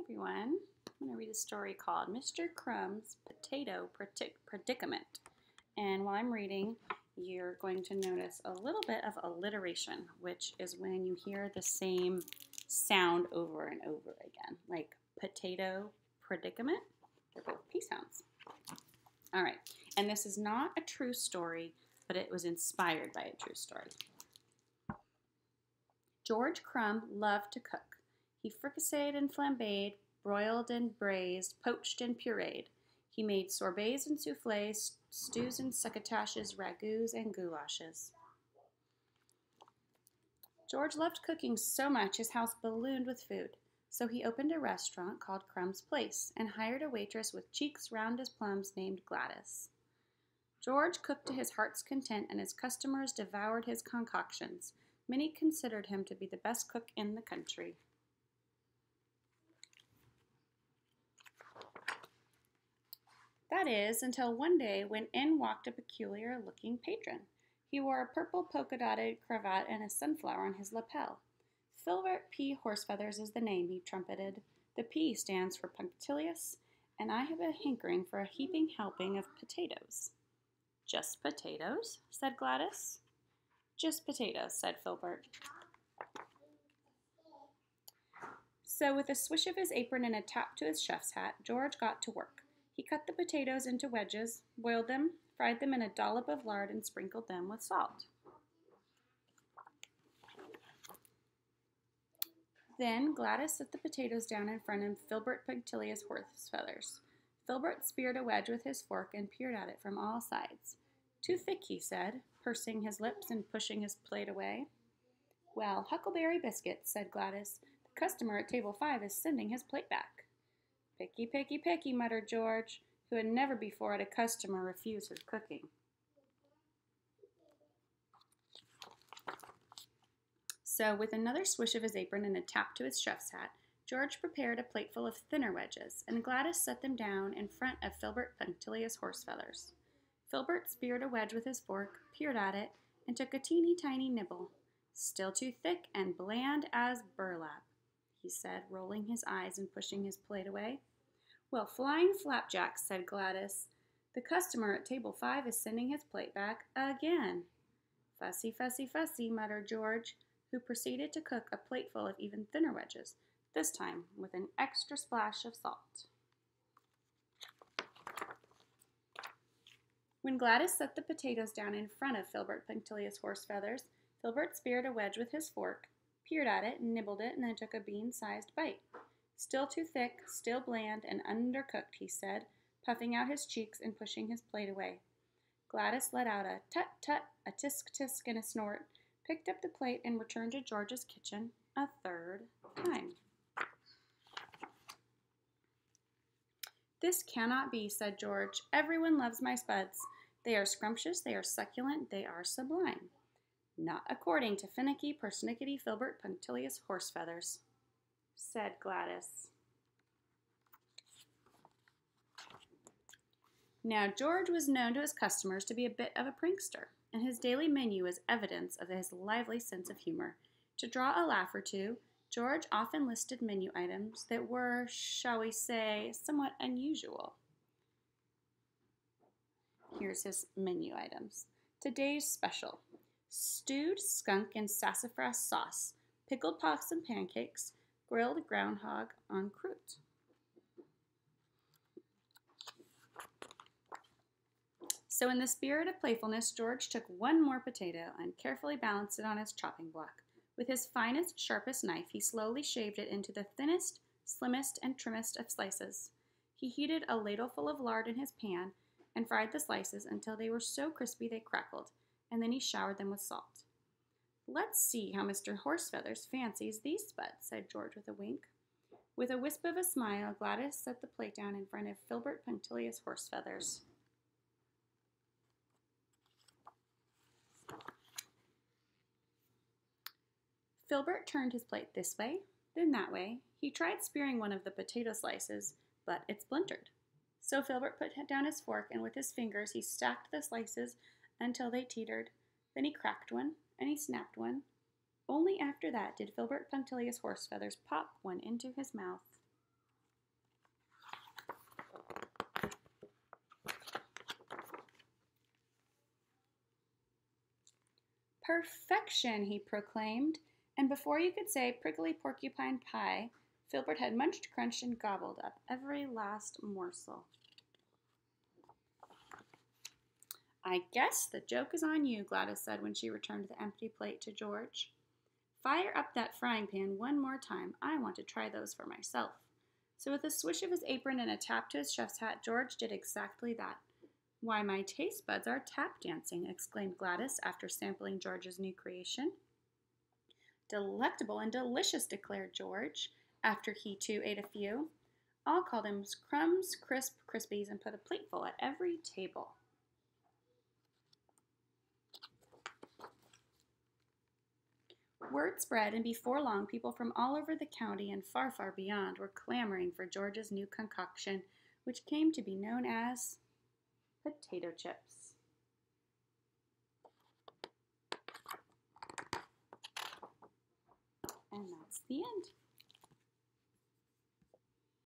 everyone. I'm going to read a story called Mr. Crum's Potato Predicament. And while I'm reading, you're going to notice a little bit of alliteration, which is when you hear the same sound over and over again, like potato predicament. They're both P sounds. All right, and this is not a true story, but it was inspired by a true story. George Crum loved to cook. He fricasseed and flambéed, broiled and braised, poached and pureed. He made sorbets and soufflés, stews and succotashes, ragouts and goulashes. George loved cooking so much his house ballooned with food, so he opened a restaurant called Crum's Place and hired a waitress with cheeks round as plums named Gladys. George cooked to his heart's content, and his customers devoured his concoctions. Many considered him to be the best cook in the country. That is, until one day when in walked a peculiar-looking patron. He wore a purple polka-dotted cravat and a sunflower on his lapel. Filbert P. Horsefeathers is the name, he trumpeted. The P stands for punctilious, and I have a hankering for a heaping helping of potatoes. Just potatoes? Said Gladys. Just potatoes, said Filbert. So with a swish of his apron and a tap to his chef's hat, George got to work. He cut the potatoes into wedges, boiled them, fried them in a dollop of lard, and sprinkled them with salt. Then Gladys set the potatoes down in front of Filbert Punctilious Horsefeathers. Filbert speared a wedge with his fork and peered at it from all sides. Too thick, he said, pursing his lips and pushing his plate away. Well, huckleberry biscuits, said Gladys. The customer at table 5 is sending his plate back. Picky, picky, picky, muttered George, who had never before had a customer refuse his cooking. So, with another swish of his apron and a tap to his chef's hat, George prepared a plateful of thinner wedges, and Gladys set them down in front of Filbert Punctilious Horsefeathers. Filbert speared a wedge with his fork, peered at it, and took a teeny-tiny nibble. Still too thick and bland as burlap, he said, rolling his eyes and pushing his plate away. Well, flying flapjacks, said Gladys. The customer at table 5 is sending his plate back again. Fussy, fussy, fussy, muttered George, who proceeded to cook a plateful of even thinner wedges, this time with an extra splash of salt. When Gladys set the potatoes down in front of Filbert Punctilious Horsefeathers, Filbert speared a wedge with his fork, peered at it, nibbled it, and then took a bean-sized bite. Still too thick, still bland, and undercooked, he said, puffing out his cheeks and pushing his plate away. Gladys let out a tut-tut, a tisk-tisk, and a snort, picked up the plate, and returned to George's kitchen a third time. This cannot be, said George. Everyone loves my spuds. They are scrumptious, they are succulent, they are sublime. Not according to finicky, persnickety, Filbert Punctilious Horsefeathers, said Gladys. Now, George was known to his customers to be a bit of a prankster, and his daily menu is evidence of his lively sense of humor. To draw a laugh or two, George often listed menu items that were, shall we say, somewhat unusual. Here's his menu items. Today's special: stewed skunk and sassafras sauce, pickled possum pancakes, grilled groundhog en croûte. So in the spirit of playfulness, George took one more potato and carefully balanced it on his chopping block. With his finest, sharpest knife, he slowly shaved it into the thinnest, slimmest, and trimmest of slices. He heated a ladleful of lard in his pan and fried the slices until they were so crispy they crackled, and then he showered them with salt. Let's see how Mr. Horsefeathers fancies these spuds, said George with a wink. With a wisp of a smile, Gladys set the plate down in front of Filbert Punctilious Horsefeathers. Filbert turned his plate this way, then that way. He tried spearing one of the potato slices, but it splintered. So Filbert put down his fork, and with his fingers he stacked the slices until they teetered. Then he cracked one, and he snapped one. Only after that did Filbert Punctilious Horsefeathers pop one into his mouth. Perfection, he proclaimed, and before you could say prickly porcupine pie, Filbert had munched, crunched, and gobbled up every last morsel. I guess the joke is on you, Gladys said when she returned the empty plate to George. Fire up that frying pan one more time. I want to try those for myself. So with a swish of his apron and a tap to his chef's hat, George did exactly that. Why, my taste buds are tap dancing, exclaimed Gladys after sampling George's new creation. Delectable and delicious, declared George, after he too ate a few. I'll call them Crumbs, Crisp, Crispies, and put a plateful at every table. Word spread, and before long, people from all over the county and far, far beyond were clamoring for George's new concoction, which came to be known as potato chips. And that's the end.